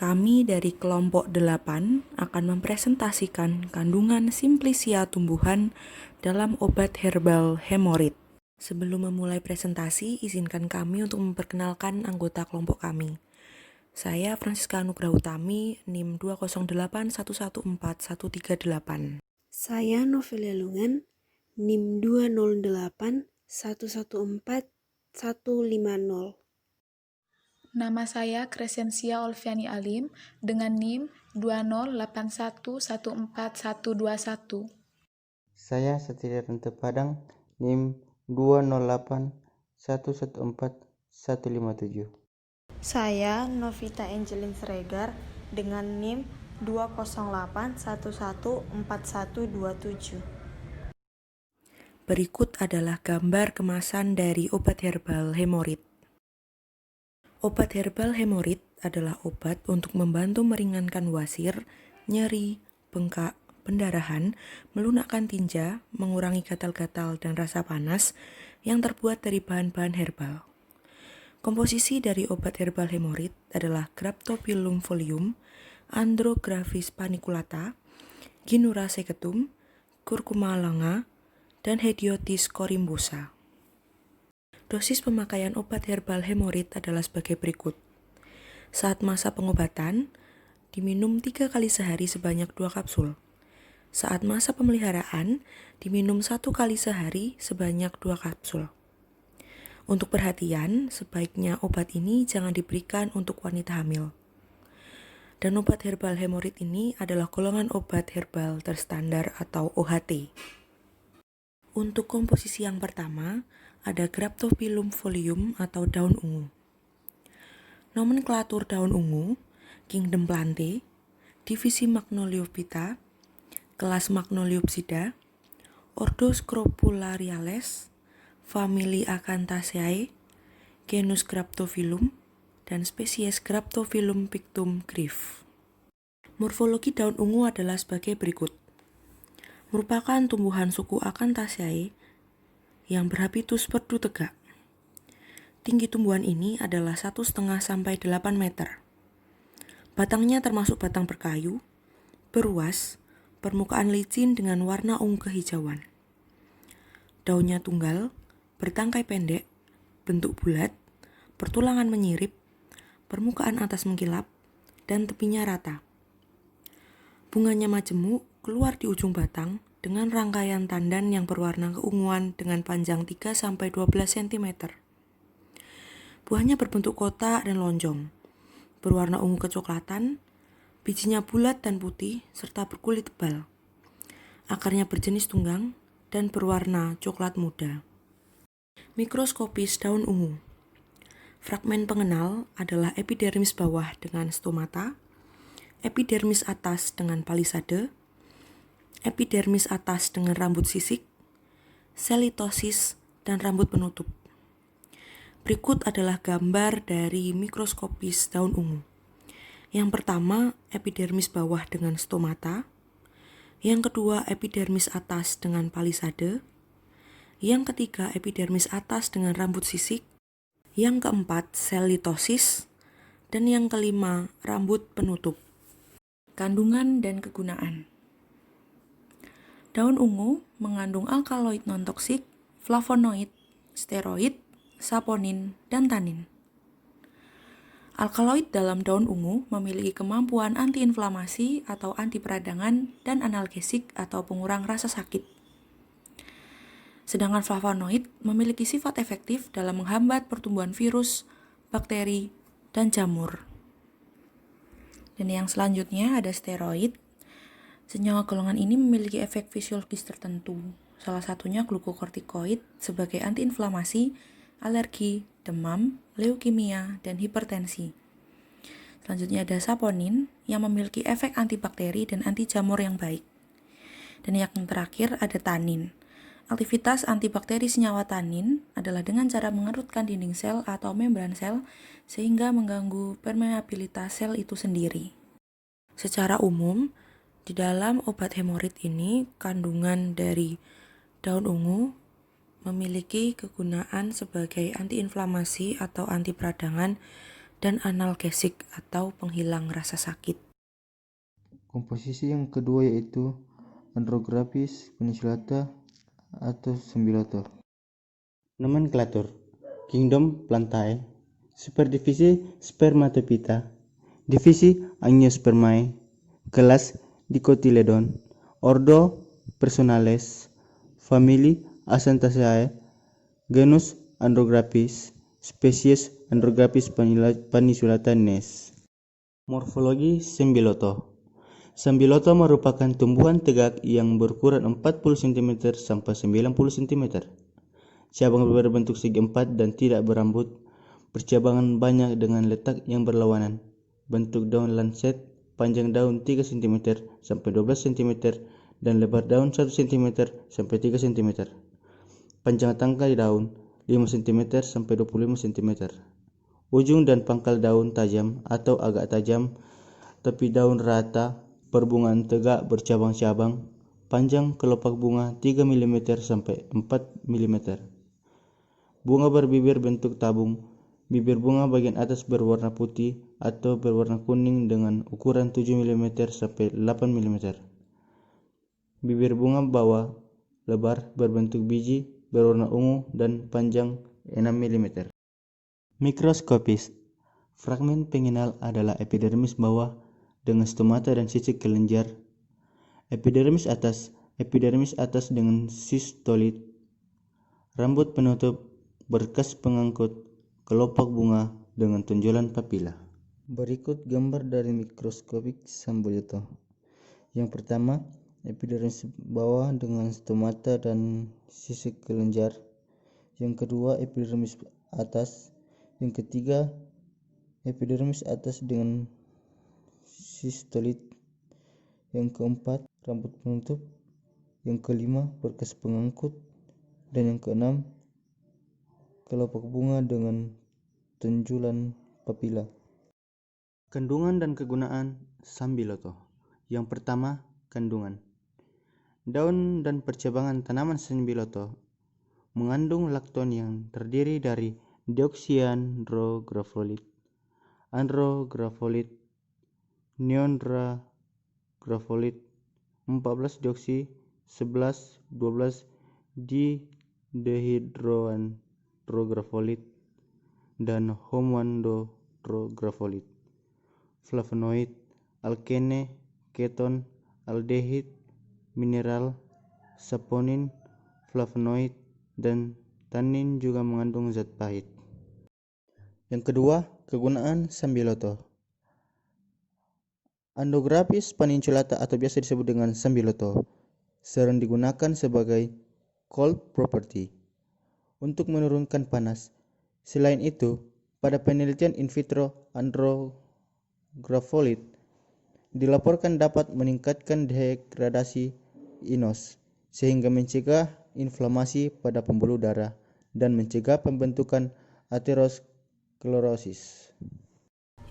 Kami dari kelompok 8 akan mempresentasikan kandungan simplicia tumbuhan dalam obat herbal hemorrhoid. Sebelum memulai presentasi, izinkan kami untuk memperkenalkan anggota kelompok kami. Saya Francisca Anugrah Utami, NIM 208114138. Saya Novelia Lungan, NIM 208114150. Nama saya Crescencia Olviani Alim dengan NIM 20811414121. Saya Satria Padang, NIM 208114157. Saya Novita Angelin Sregar dengan NIM 20811414127. Berikut adalah gambar kemasan dari obat herbal hemorrhoid. Obat herbal hemorrhoid adalah obat untuk membantu meringankan wasir, nyeri, bengkak, pendarahan, melunakkan tinja, mengurangi gatal-gatal dan rasa panas yang terbuat dari bahan-bahan herbal. Komposisi dari obat herbal hemorrhoid adalah Graptophyllum folium, Andrographis paniculata, Ginura seketum, Curcuma langa, dan Hediotis corymbosa. Dosis pemakaian obat herbal hemorrhoid adalah sebagai berikut. Saat masa pengobatan, diminum 3 kali sehari sebanyak 2 kapsul. Saat masa pemeliharaan, diminum 1 kali sehari sebanyak 2 kapsul. Untuk perhatian, sebaiknya obat ini jangan diberikan untuk wanita hamil. Dan obat herbal hemorrhoid ini adalah golongan obat herbal terstandar atau OHT. Untuk komposisi yang pertama, ada Graptophyllum folium atau daun ungu. Nomenklatur daun ungu, Kingdom Plantae, divisi Magnoliophyta, kelas Magnoliopsida, ordo Scrofulariales, famili Acanthaceae, genus Graptophyllum, dan spesies Graptophyllum pictum Grif. Morfologi daun ungu adalah sebagai berikut. Merupakan tumbuhan suku Acanthaceae yang berhabitus perdu tegak. Tinggi tumbuhan ini adalah 1,5 sampai 8 meter. Batangnya termasuk batang berkayu, beruas, permukaan licin dengan warna ungu kehijauan. Daunnya tunggal, bertangkai pendek, bentuk bulat, pertulangan menyirip, permukaan atas mengkilap, dan tepinya rata. Bunganya majemuk, keluar di ujung batang dengan rangkaian tandan yang berwarna keunguan dengan panjang 3-12 cm. Buahnya berbentuk kotak dan lonjong, berwarna ungu kecoklatan, bijinya bulat dan putih serta berkulit tebal. Akarnya berjenis tunggang dan berwarna coklat muda. Mikroskopis daun ungu. Fragmen pengenal adalah epidermis bawah dengan stomata, epidermis atas dengan palisade, epidermis atas dengan rambut sisik, sel litosis, dan rambut penutup. Berikut adalah gambar dari mikroskopis daun ungu. Yang pertama, epidermis bawah dengan stomata. Yang kedua, epidermis atas dengan palisade. Yang ketiga, epidermis atas dengan rambut sisik. Yang keempat, sel litosis. Dan yang kelima, rambut penutup. Kandungan dan kegunaan. Daun ungu mengandung alkaloid non-toksik, flavonoid, steroid, saponin, dan tanin. Alkaloid dalam daun ungu memiliki kemampuan antiinflamasi atau anti peradangan dan analgesik atau pengurang rasa sakit. Sedangkan flavonoid memiliki sifat efektif dalam menghambat pertumbuhan virus, bakteri, dan jamur. Dan yang selanjutnya ada steroid. Senyawa golongan ini memiliki efek fisiologis tertentu, salah satunya glukokortikoid sebagai antiinflamasi, alergi, demam, leukemia, dan hipertensi. Selanjutnya ada saponin yang memiliki efek antibakteri dan anti jamur yang baik. Dan yang terakhir ada tanin. Aktivitas antibakteri senyawa tanin adalah dengan cara mengerutkan dinding sel atau membran sel sehingga mengganggu permeabilitas sel itu sendiri. Secara umum, di dalam obat hemorrhoid ini, kandungan dari daun ungu memiliki kegunaan sebagai antiinflamasi atau anti peradangan dan analgesik atau penghilang rasa sakit. Komposisi yang kedua yaitu Andrographis peniculata atau Sembiloto. Nomenklatur: Kingdom Plantae, Superdivisi Spermatophyta, Divisi Angiospermae, Kelas Dicotyledon, Ordo Personales, Famili Acanthaceae, Genus Andrographis, Spesies Andrographis paniculata Nes. Morfologi Sembiloto. Sembiloto merupakan tumbuhan tegak yang berukuran 40 cm sampai 90 cm. Cabang berbentuk segi empat dan tidak berambut. Percabangan banyak dengan letak yang berlawanan. Bentuk daun lancet, panjang daun 3 cm sampai 12 cm dan lebar daun 1 cm sampai 3 cm. Panjang tangkai daun 5 cm sampai 25 cm. Ujung dan pangkal daun tajam atau agak tajam, tepi daun rata, perbungaan tegak bercabang-cabang, panjang kelopak bunga 3 mm sampai 4 mm. Bunga berbibir bentuk tabung, bibir bunga bagian atas berwarna putih atau berwarna kuning dengan ukuran 7 mm sampai 8 mm. Bibir bunga bawah lebar berbentuk biji, berwarna ungu dan panjang 6 mm. Mikroskopis. Fragmen pengenal adalah epidermis bawah dengan stomata dan sisik kelenjar. Epidermis atas dengan sistolit. Rambut penutup, berkas pengangkut, kelopak bunga dengan tonjolan papila. Berikut gambar dari mikroskopik Sembiloto. Yang pertama, epidermis bawah dengan stomata dan sisik kelenjar. Yang kedua, epidermis atas. Yang ketiga, epidermis atas dengan sistolit. Yang keempat, rambut penutup. Yang kelima, berkas pengangkut. Dan yang keenam, kelopak bunga dengan tonjolan papila. Kandungan dan kegunaan Sembiloto. Yang pertama, kandungan. Daun dan percabangan tanaman Sembiloto mengandung lakton yang terdiri dari deoksiandrografolit, andrografolit, neandragrafolit, 14 deoksi, 11, 12 didehidroandrografolit, dan homoandrografolit, flavonoid, alkene, keton, aldehid, mineral, saponin, flavonoid, dan tanin juga mengandung zat pahit. Yang kedua, kegunaan Sembiloto. Andrographis paniculata atau biasa disebut dengan Sembiloto sering digunakan sebagai cold property untuk menurunkan panas. Selain itu, pada penelitian in vitro andrografolit dilaporkan dapat meningkatkan degradasi inos sehingga mencegah inflamasi pada pembuluh darah dan mencegah pembentukan aterosklerosis.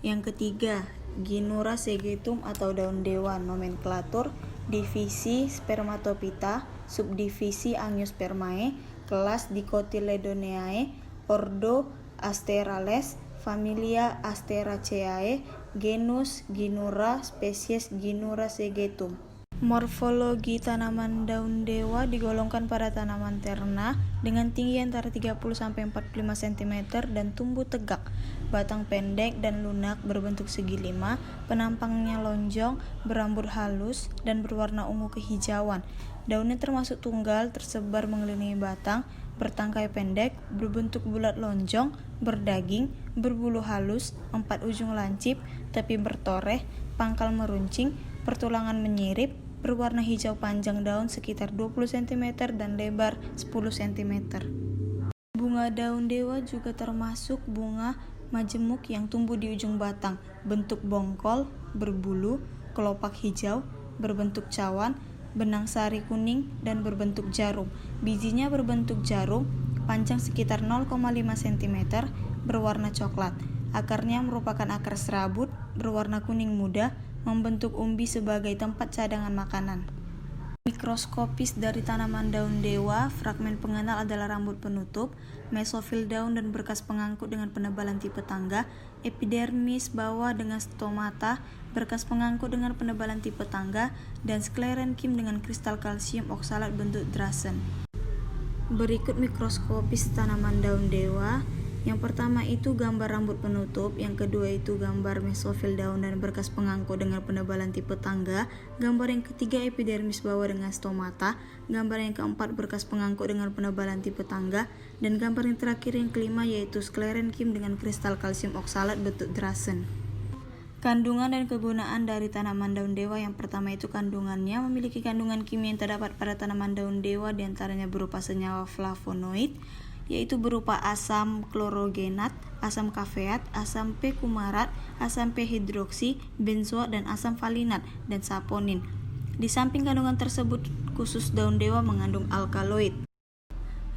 Yang ketiga, Gynura segetum atau daun dewa. Nomenklatur: Divisi Spermatophyta, Subdivisi Angiospermae, Kelas Dicotyledoneae, Ordo Asterales, Familia Asteraceae, Genus Gynura, Spesies Gynura segetum. Morfologi tanaman daun dewa digolongkan pada tanaman terna dengan tinggi antara 30-45 cm dan tumbuh tegak. Batang pendek dan lunak berbentuk segi lima, penampangnya lonjong, berambut halus, dan berwarna ungu kehijauan. Daunnya termasuk tunggal, tersebar mengelilingi batang, bertangkai pendek, berbentuk bulat lonjong, berdaging, berbulu halus, 4 ujung lancip, tepi bertoreh, pangkal meruncing, pertulangan menyirip, berwarna hijau. Panjang daun sekitar 20 cm dan lebar 10 cm. Bunga daun dewa juga termasuk bunga majemuk yang tumbuh di ujung batang, bentuk bongkol, berbulu, kelopak hijau, berbentuk cawan, benang sari kuning, dan berbentuk jarum. Bijinya berbentuk jarum, panjang sekitar 0,5 cm, berwarna coklat. Akarnya merupakan akar serabut, berwarna kuning muda, membentuk umbi sebagai tempat cadangan makanan. mikroskopis dari tanaman daun dewa, fragmen pengenal adalah rambut penutup, mesofil daun dan berkas pengangkut dengan penebalan tipe tangga, epidermis bawah dengan stomata, berkas pengangkut dengan penebalan tipe tangga, dan sklerenkim dengan kristal kalsium oksalat bentuk Drasen. Berikut mikroskopis tanaman daun dewa. Yang pertama itu gambar rambut penutup, yang kedua itu gambar mesofil daun dan berkas pengangkut dengan penebalan tipe tangga, gambar yang ketiga epidermis bawah dengan stomata, gambar yang keempat berkas pengangkut dengan penebalan tipe tangga, dan gambar yang terakhir yang kelima yaitu sklerenkim dengan kristal kalsium oksalat bentuk Drasen. Kandungan dan kegunaan dari tanaman daun dewa. Yang pertama itu kandungannya memiliki kandungan kimia yang terdapat pada tanaman daun dewa, diantaranya berupa senyawa flavonoid, yaitu berupa asam klorogenat, asam kafeat, asam p-kumarat, asam p-hidroksi, benzoat, dan asam valinat, dan saponin. Di samping kandungan tersebut, khusus daun dewa mengandung alkaloid.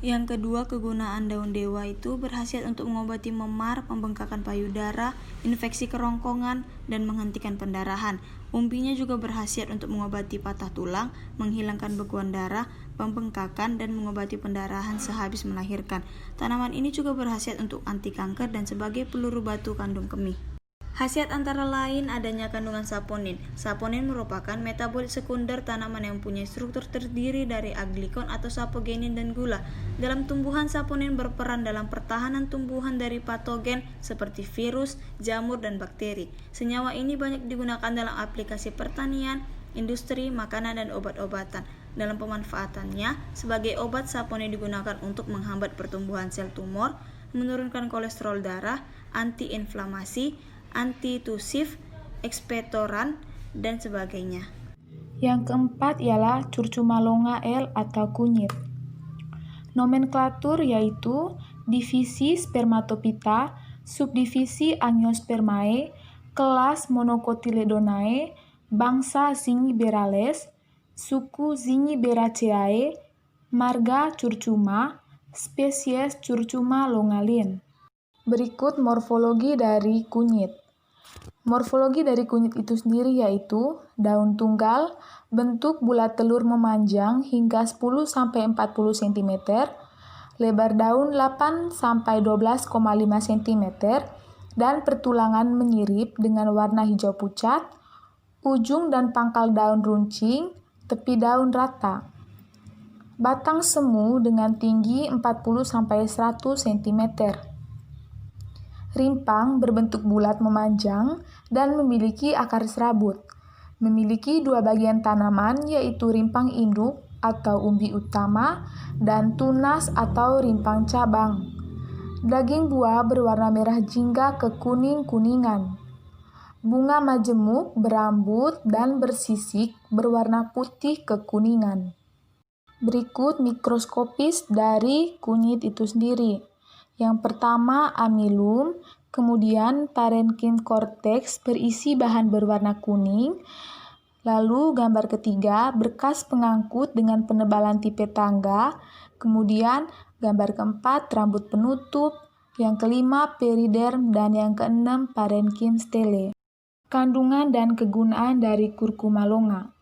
Yang kedua, kegunaan daun dewa itu berkhasiat untuk mengobati memar, pembengkakan payudara, infeksi kerongkongan, dan menghentikan pendarahan. Umbinya juga berkhasiat untuk mengobati patah tulang, menghilangkan bekuan darah, pembengkakan, dan mengobati pendarahan sehabis melahirkan. Tanaman ini juga berkhasiat untuk anti kanker dan sebagai peluru batu kandung kemih. Khasiat antara lain adanya kandungan saponin. Saponin merupakan metabolit sekunder tanaman yang punya struktur terdiri dari aglikon atau sapogenin dan gula. Dalam tumbuhan, saponin berperan dalam pertahanan tumbuhan dari patogen seperti virus, jamur, dan bakteri. Senyawa ini banyak digunakan dalam aplikasi pertanian, industri, makanan, dan obat-obatan. Dalam pemanfaatannya, sebagai obat, saponin digunakan untuk menghambat pertumbuhan sel tumor, menurunkan kolesterol darah, antiinflamasi, antitusif, ekspektoran, dan sebagainya. Yang keempat ialah Curcumalonga L atau kunyit. Nomenklatur yaitu divisi Spermatophyta, subdivisi Angiospermae, kelas Monocotyledonae, bangsa Zingiberales, suku Zingiberaceae, marga Curcuma, spesies Curcuma longalin. Berikut morfologi dari kunyit. Morfologi dari kunyit itu sendiri yaitu daun tunggal, bentuk bulat telur memanjang hingga 10-40 cm, lebar daun 8-12,5 cm, dan pertulangan menyirip dengan warna hijau pucat, ujung dan pangkal daun runcing, tepi daun rata. Batang semu dengan tinggi 40-100 cm. Rimpang berbentuk bulat memanjang dan memiliki akar serabut. Memiliki dua bagian tanaman yaitu rimpang induk atau umbi utama dan tunas atau rimpang cabang. Daging buah berwarna merah jingga ke kuning-kuningan. Bunga majemuk berambut dan bersisik berwarna putih kekuningan. Berikut mikroskopis dari kunyit itu sendiri. Yang pertama amilum, kemudian parenchyma cortex berisi bahan berwarna kuning, lalu gambar ketiga berkas pengangkut dengan penebalan tipe tangga, kemudian gambar keempat rambut penutup, yang kelima periderm, dan yang keenam parenchyma stele. Kandungan dan kegunaan dari Curcuma longa.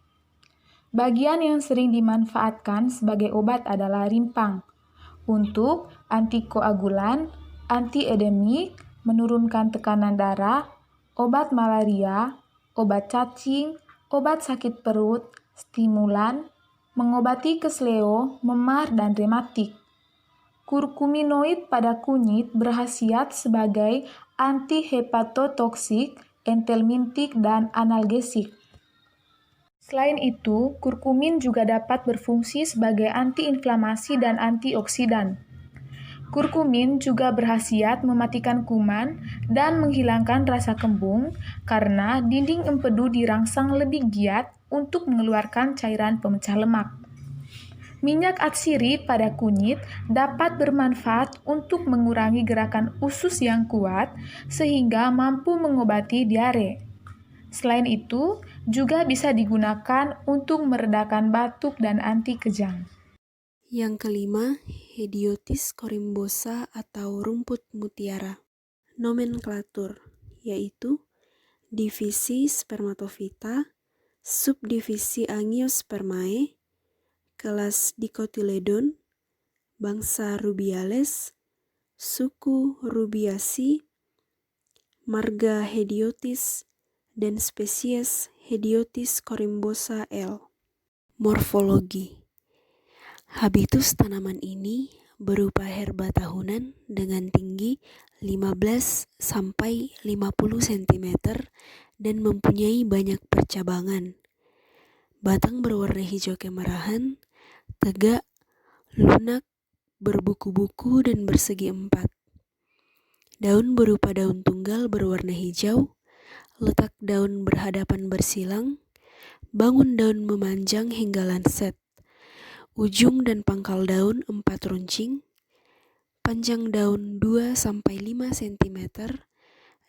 Bagian yang sering dimanfaatkan sebagai obat adalah rimpang. Untuk antikoagulan, antiedemik, menurunkan tekanan darah, obat malaria, obat cacing, obat sakit perut, stimulan, mengobati kesleo, memar, dan rematik. Kurkuminoid pada kunyit berkhasiat sebagai antihepatotoksik, entelmintik, dan analgesik. Selain itu, kurkumin juga dapat berfungsi sebagai antiinflamasi dan antioksidan. Kurkumin juga berkhasiat mematikan kuman dan menghilangkan rasa kembung karena dinding empedu dirangsang lebih giat untuk mengeluarkan cairan pemecah lemak. Minyak atsiri pada kunyit dapat bermanfaat untuk mengurangi gerakan usus yang kuat sehingga mampu mengobati diare. Selain itu, juga bisa digunakan untuk meredakan batuk dan anti kejang. Yang kelima, Hediotis corymbosa atau rumput mutiara. Nomenklatur yaitu divisi Spermatophyta, subdivisi Angiospermae, kelas Dicotyledon, bangsa Rubiales, suku Rubiaceae, marga Hedyotis, dan spesies Hedyotis corymbosa L. Morfologi. Habitus tanaman ini berupa herba tahunan dengan tinggi 15-50 cm dan mempunyai banyak percabangan. Batang berwarna hijau kemerahan, tegak, lunak, berbuku-buku dan bersegi empat. Daun berupa daun tunggal berwarna hijau, letak daun berhadapan bersilang, bangun daun memanjang hingga lanset. Ujung dan pangkal daun 4 runcing, panjang daun 2-5 cm,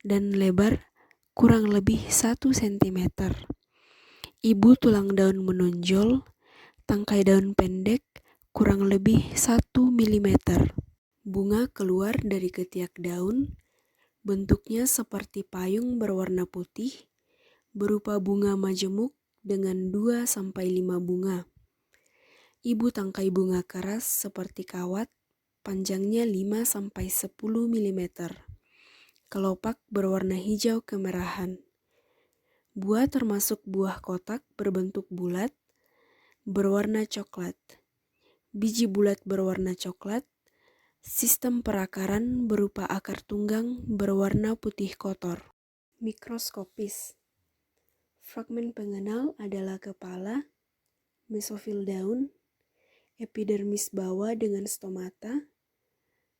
dan lebar kurang lebih 1 cm. Ibu tulang daun menonjol, tangkai daun pendek kurang lebih 1 mm. Bunga keluar dari ketiak daun, bentuknya seperti payung berwarna putih, berupa bunga majemuk dengan 2-5 bunga. Ibu tangkai bunga keras seperti kawat, panjangnya 5-10 mm. Kelopak berwarna hijau kemerahan. Buah termasuk buah kotak berbentuk bulat, berwarna coklat. Biji bulat berwarna coklat. Sistem perakaran berupa akar tunggang berwarna putih kotor. Mikroskopis. Fragmen pengenal adalah kepala, mesofil daun, epidermis bawah dengan stomata,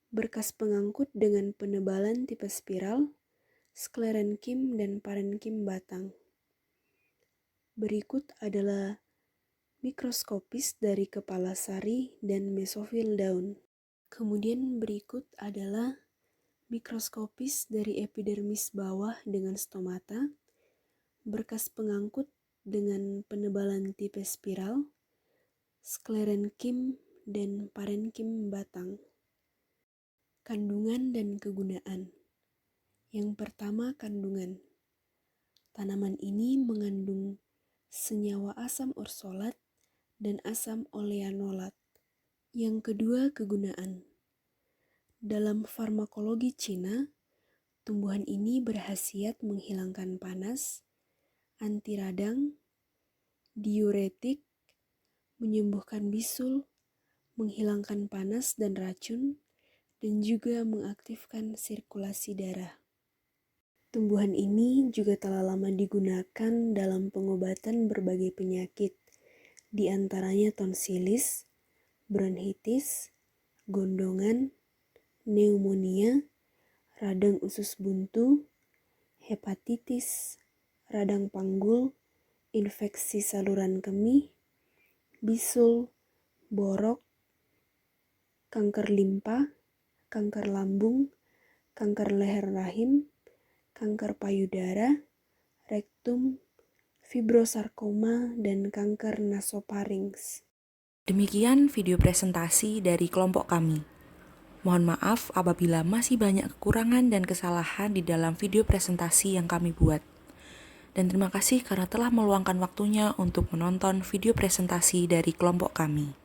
berkas pengangkut dengan penebalan tipe spiral, sklerenkim dan parenkim batang. Berikut adalah mikroskopis dari kepala sari dan mesofil daun. Kemudian berikut adalah mikroskopis dari epidermis bawah dengan stomata, berkas pengangkut dengan penebalan tipe spiral, sklerenkim dan parenkim batang. Kandungan dan kegunaan. Yang pertama, kandungan. Tanaman ini mengandung senyawa asam ursolat dan asam oleanolat. Yang kedua, kegunaan. Dalam farmakologi Cina, tumbuhan ini berkhasiat menghilangkan panas, anti radang, diuretik, menyembuhkan bisul, menghilangkan panas dan racun, dan juga mengaktifkan sirkulasi darah. Tumbuhan ini juga telah lama digunakan dalam pengobatan berbagai penyakit, di antaranya tonsilis, bronkitis, gondongan, pneumonia, radang usus buntu, hepatitis, radang panggul, infeksi saluran kemih, bisul, borok, kanker limpa, kanker lambung, kanker leher rahim, kanker payudara, rektum, fibrosarkoma, dan kanker nasofarinks. Demikian video presentasi dari kelompok kami. Mohon maaf apabila masih banyak kekurangan dan kesalahan di dalam video presentasi yang kami buat. Dan terima kasih karena telah meluangkan waktunya untuk menonton video presentasi dari kelompok kami.